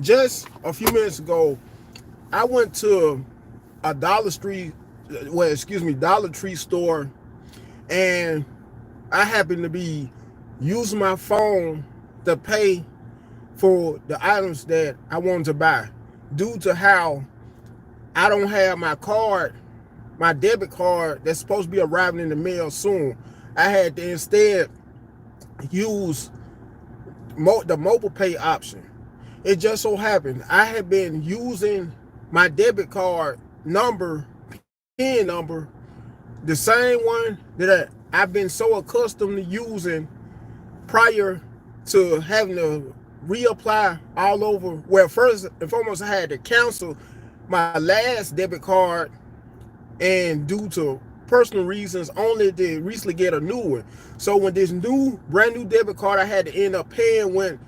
Just a few minutes ago, I went to a Dollar Tree store, and I happened to be using my phone to pay for the items that I wanted to buy. Due to how I don't have my card, my debit card that's supposed to be arriving in the mail soon, I had to instead use the mobile pay option. It just so happened I had been using my debit card number, PIN number, the same one that I've been so accustomed to using prior to having to reapply all over. Well, first and foremost, I had to cancel my last debit card, and due to personal reasons, only to recently get a new one. So when this brand new debit card I had to end up paying went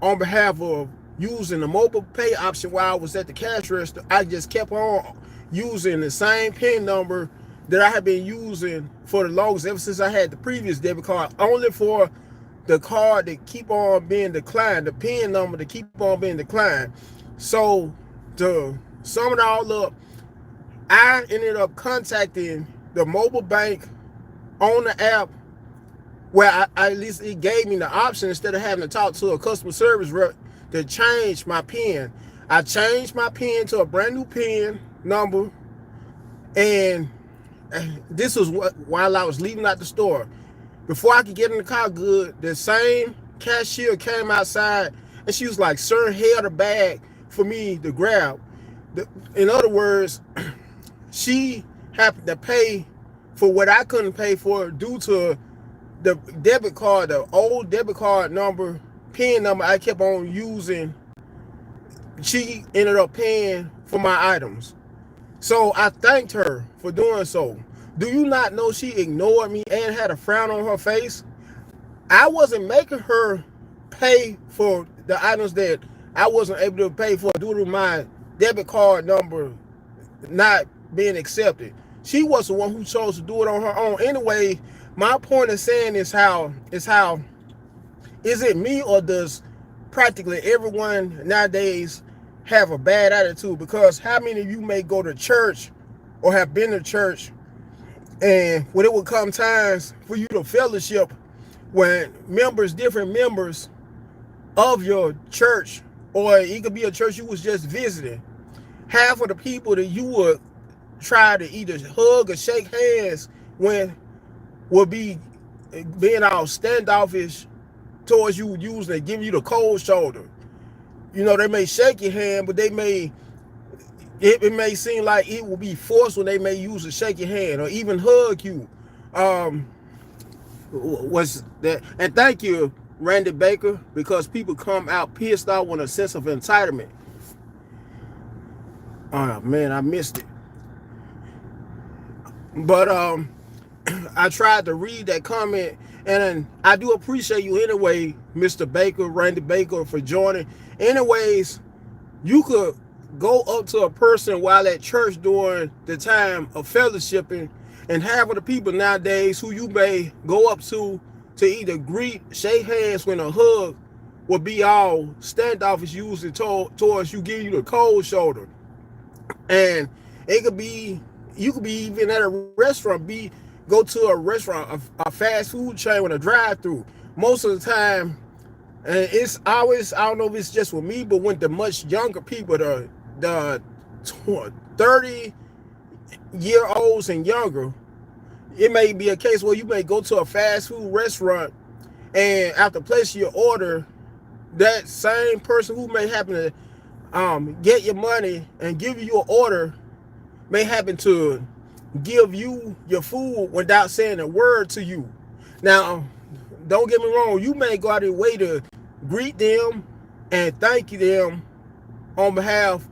on behalf of using the mobile pay option while I was at the cash register, I just kept on using the same PIN number that I had been using for the longest, ever since I had the previous debit card, only for the card to keep on being declined, the PIN number to keep on being declined. So to sum it all up, I ended up contacting the mobile bank on the app, where at least it gave me the option, instead of having to talk to a customer service rep, to change my PIN. I changed my PIN to a brand new PIN number, and this was while I was leaving out the store. Before I could get in the car good, the same cashier came outside, and she was like, "Sir, held a bag for me to grab." In other words, she happened to pay for what I couldn't pay for due to the debit card, the old debit card number, PIN number I kept on using. She ended up paying for my items. So I thanked her for doing so. Do you not know she ignored me and had a frown on her face? I wasn't making her pay for the items that I wasn't able to pay for due to my debit card number not being accepted. She was the one who chose to do it on her own. Anyway, my point of saying is how is it me, or does practically everyone nowadays have a bad attitude? Because how many of you may go to church or have been to church, and when it would come times for you to fellowship, when different members of your church, or it could be a church you was just visiting, half of the people that you would try to either hug or shake hands when would be being all standoffish towards you, using and giving you the cold shoulder. You know, they may shake your hand, but it may seem like it will be forced when they may use to shake your hand or even hug you. Was that? And thank you, Randy Baker, because people come out pissed off with a sense of entitlement. Oh man, I missed it. But I tried to read that comment, and I do appreciate you anyway, Mr. Baker, Randy Baker, for joining. Anyways, you could go up to a person while at church during the time of fellowshipping, and half of the people nowadays who you may go up to either greet, shake hands, when a hug will be all standoffish, usually towards you, giving you the cold shoulder. And it could be, you could be even at a restaurant, go to a restaurant, a fast food chain with a drive-through. Most of the time, and it's always, I don't know if it's just with me, but when the much younger people, the 30-year-olds and younger, it may be a case where you may go to a fast food restaurant, and after placing your order, that same person who may happen to get your money and give you your order may happen to give you your food without saying a word to you. Now, don't get me wrong, you may go out of your way to greet them and thank them on behalf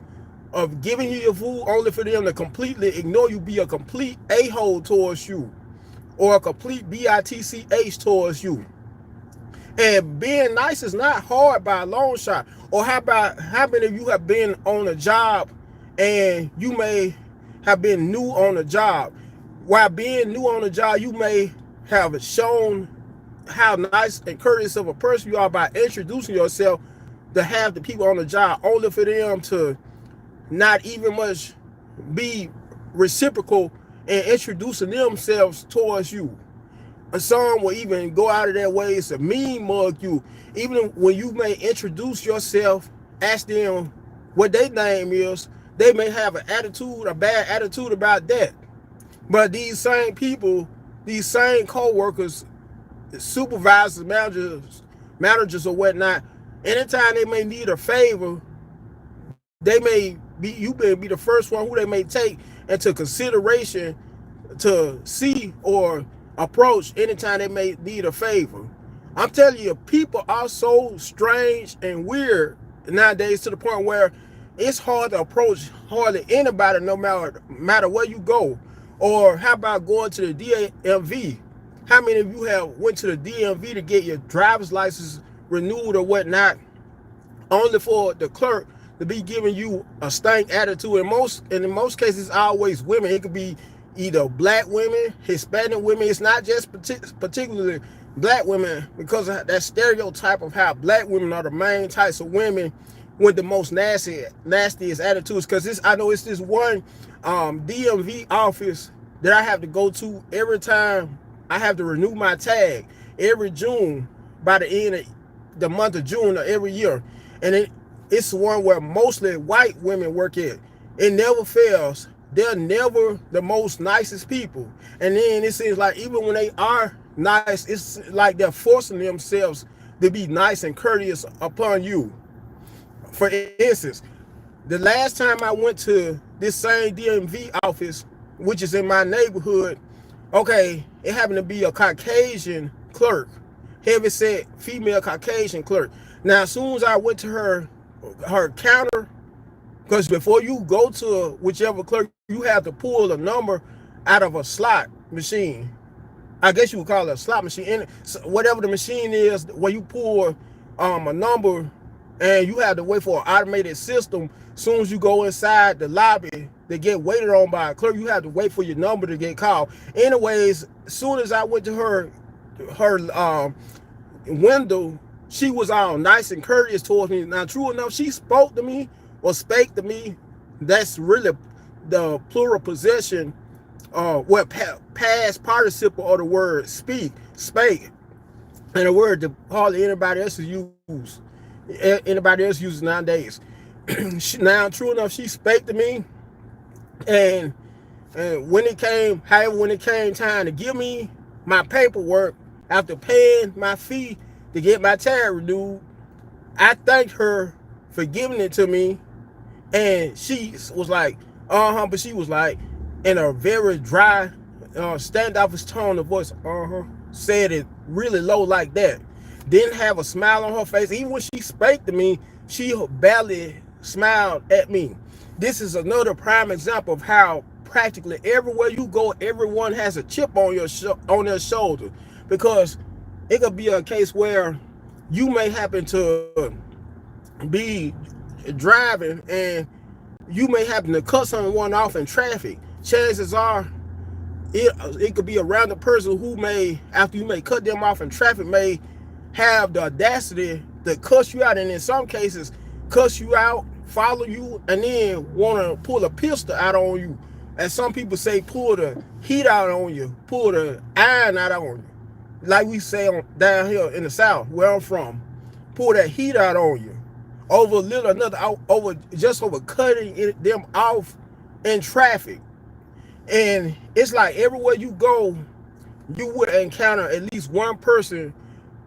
of giving you your food, only for them to completely ignore you, be a complete a-hole towards you, or a complete bitch towards you. And being nice is not hard by a long shot. Or how many of you have been on a job and you may have been new on the job? While being new on the job, you may have shown how nice and courteous of a person you are by introducing yourself to have the people on the job only for them to not even much be reciprocal and introducing themselves towards you. And some will even go out of their ways to mean mug you. Even when you may introduce yourself, ask them what their name is, they may have an attitude, a bad attitude about that. But these same people, these same co-workers, supervisors, managers or whatnot, anytime they may need a favor, they may be, you may be the first one who they may take into consideration to see or approach anytime they may need a favor. I'm telling you, people are so strange and weird nowadays to the point where it's hard to approach hardly anybody, no matter where you go. Or how about going to the DMV? How many of you have went to the DMV to get your driver's license renewed or whatnot, only for the clerk to be giving you a stank attitude? In most cases, always women. It could be either black women, Hispanic women. It's not just particularly black women, because of that stereotype of how black women are the main types of women with the most nastiest attitudes. Because I know it's this one DMV office that I have to go to every time I have to renew my tag every June, by the end of the month of June of every year. And it's one where mostly white women work at. It never fails. They're never the most nicest people. And then it seems like even when they are nice, it's like they're forcing themselves to be nice and courteous upon you. For instance, the last time I went to this same DMV office, which is in my neighborhood, okay, it happened to be a Caucasian clerk, heavy set female Caucasian clerk. Now, as soon as I went to her counter, because before you go to whichever clerk, you have to pull a number out of a slot machine. I guess you would call it a slot machine. And whatever the machine is, where you pull a number, and you have to wait for an automated system. As soon as you go inside the lobby to get waited on by a clerk, you have to wait for your number to get called. Anyways, as soon as I went to her window, she was all nice and courteous towards me. Now, true enough, she spoke to me or spake to me. That's really the plural possession, what past participle of the word speak, spake, and a word that hardly anybody else uses nowadays. Now, true enough, she spake to me, and when it came time to give me my paperwork after paying my fee to get my tag renewed, I thanked her for giving it to me, and she was like, but she was like, in a very dry, standoffish tone of voice, said it really low like that. Didn't have a smile on her face. Even when she spake to me, she barely smiled at me. This is another prime example of how practically everywhere you go, everyone has a chip on their shoulder, because it could be a case where you may happen to be driving and you may happen to cut someone off in traffic. Chances are it could be a random person who may, after you may cut them off in traffic, may have the audacity to cuss you out, and in some cases cuss you out, follow you, and then want to pull a pistol out on you. As some people say, pull the heat out on you, pull the iron out on you. Like we say down here in the South, where I'm from, pull that heat out on you over over cutting them off in traffic. And it's like everywhere you go, you would encounter at least one person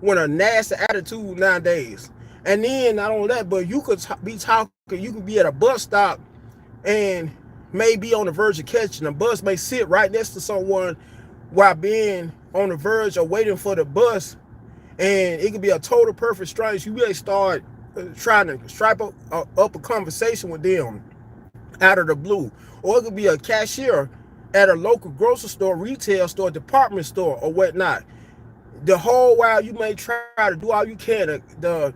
with a nasty attitude nowadays. And then not only that, but you could be talking, you could be at a bus stop and may be on the verge of catching a bus, may sit right next to someone while being on the verge of waiting for the bus, and it could be a total perfect stranger. You may start trying to strike up a conversation with them out of the blue. Or it could be a cashier at a local grocery store, retail store, department store, or whatnot. The whole while you may try to do all you can, the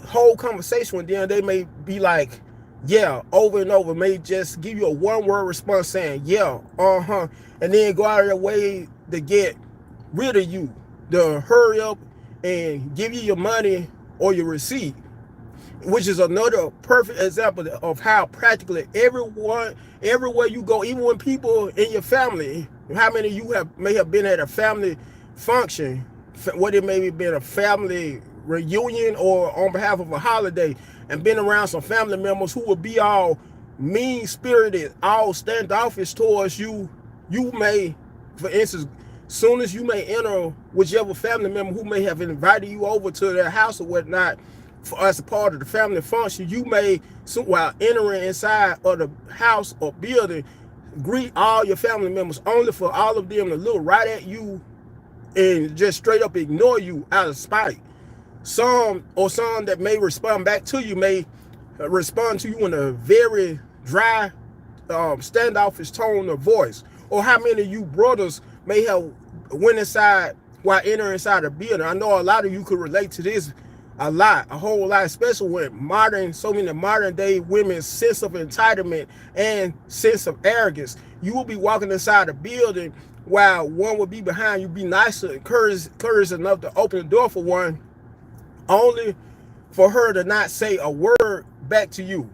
whole conversation with them, they may be like, yeah, over and over, may just give you a one-word response saying, yeah, and then go out of their way to get rid of you, to hurry up and give you your money or your receipt. which is another perfect example of how practically everywhere you go, even when people in your family, how many of you may have been at a family function, whether it may have been a family reunion or on behalf of a holiday, and been around some family members who will be all mean-spirited, all standoffish towards you. You may, for instance, soon as you may enter whichever family member who may have invited you over to their house or whatnot, for as a part of the family function, you may, while entering inside of the house or building, greet all your family members, only for all of them to look right at you and just straight up ignore you out of spite. Some that may respond back to you may respond to you in a very dry, standoffish tone of voice. Or how many of you brothers may have went inside while entering inside a building? I know a lot of you could relate to this a whole lot, especially with so many modern day women's sense of entitlement and sense of arrogance. You will be walking inside a building while one will be behind you, be nice and courteous enough to open the door for one, only for her to not say a word back to you.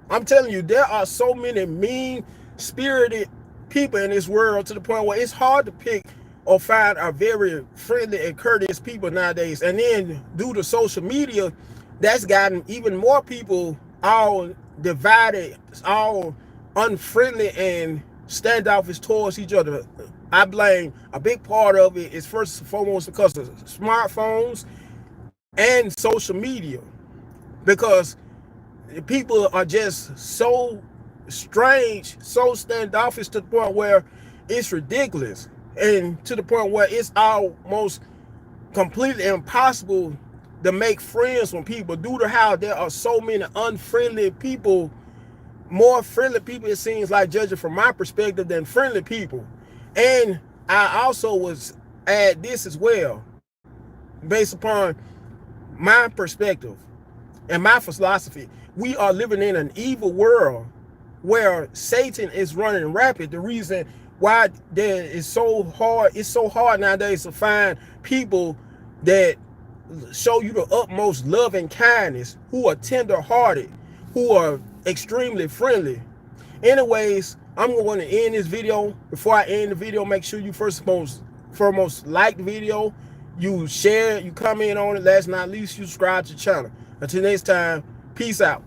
I'm telling you, there are so many mean-spirited people in this world to the point where it's hard to pick or find a very friendly and courteous people nowadays. And then due to social media, that's gotten even more people all divided, all unfriendly and standoffish towards each other. I blame a big part of it is first and foremost because of smartphones and social media, because people are just so strange, so standoffish to the point where it's ridiculous, and to the point where it's almost completely impossible to make friends with people due to how there are so many unfriendly people, more friendly people it seems like, judging from my perspective, than friendly people. And I also was add this as well, based upon my perspective and my philosophy. We are living in an evil world where Satan is running rapid. The reason why it's so hard nowadays to find people that show you the utmost love and kindness, who are tender-hearted, who are extremely friendly. Anyways, I'm going to end this video. Before I end the video, make sure you first and foremost like the video, you share it, you comment on it. Last but not least, you subscribe to the channel. Until next time, peace out.